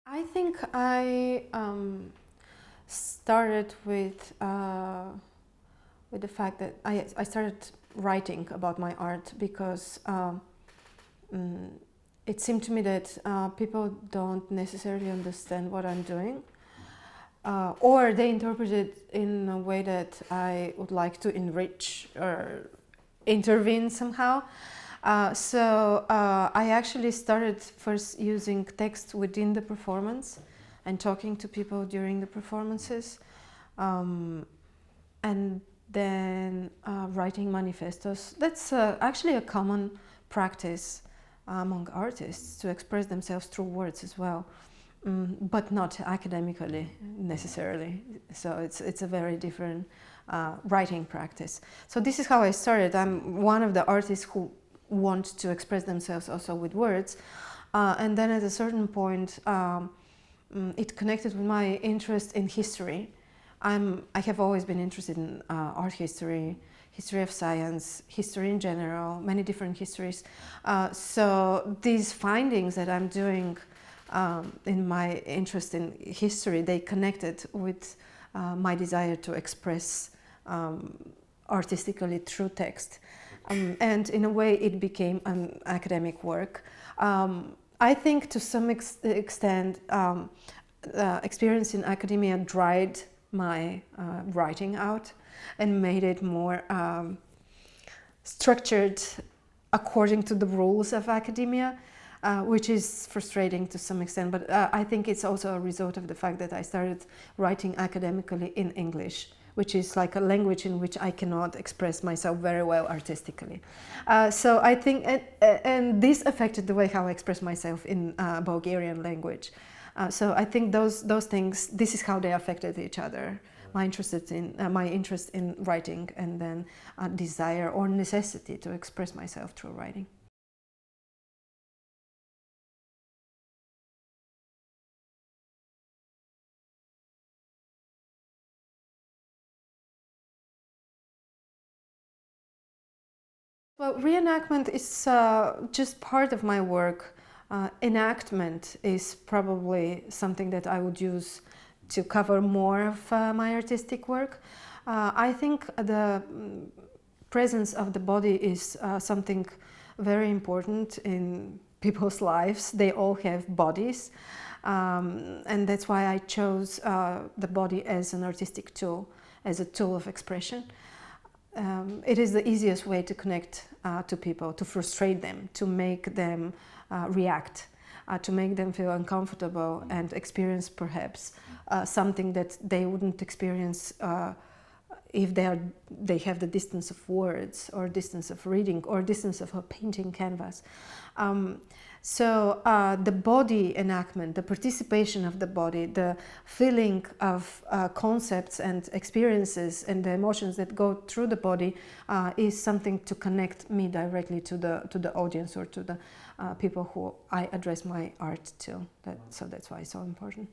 I think I started with the fact that I started writing about my art because it seemed to me that people don't necessarily understand what I'm doing, or they interpret it in a way that I would like to enrich or intervene somehow. I actually started first using text within the performance and talking to people during the performances, and then writing manifestos. That's actually a common practice among artists, to express themselves through words as well, but not academically necessarily. So it's a very different writing practice. So this is how I started. I'm one of the artists who want to express themselves also with words, and then at a certain point it connected with my interest in history. I have always been interested in art history, history of science, history in general, many different histories. So these findings that I'm doing in my interest in history, they connected with my desire to express artistically through text. And in a way it became an academic work. I think to some extent experience in academia dried my writing out and made it more structured according to the rules of academia, which is frustrating to some extent, but I think it's also a result of the fact that I started writing academically in English, which is like a language in which I cannot express myself very well artistically. So I think, and this affected the way how I express myself in Bulgarian language. So I think those things, this is how they affected each other. My interest in writing, and then a desire or necessity to express myself through writing. Well, reenactment is just part of my work. Enactment is probably something that I would use to cover more of my artistic work. I think the presence of the body is something very important in people's lives. They all have bodies, and that's why I chose the body as an artistic tool, as a tool of expression. It is the easiest way to connect to people, to frustrate them, to make them react, to make them feel uncomfortable and experience perhaps something that they wouldn't experience if they have the distance of words, or distance of reading, or distance of a painting canvas. The body enactment, the participation of the body, the feeling of concepts and experiences and the emotions that go through the body is something to connect me directly to the audience, or to the people who I address my art to. So that's why it's so important.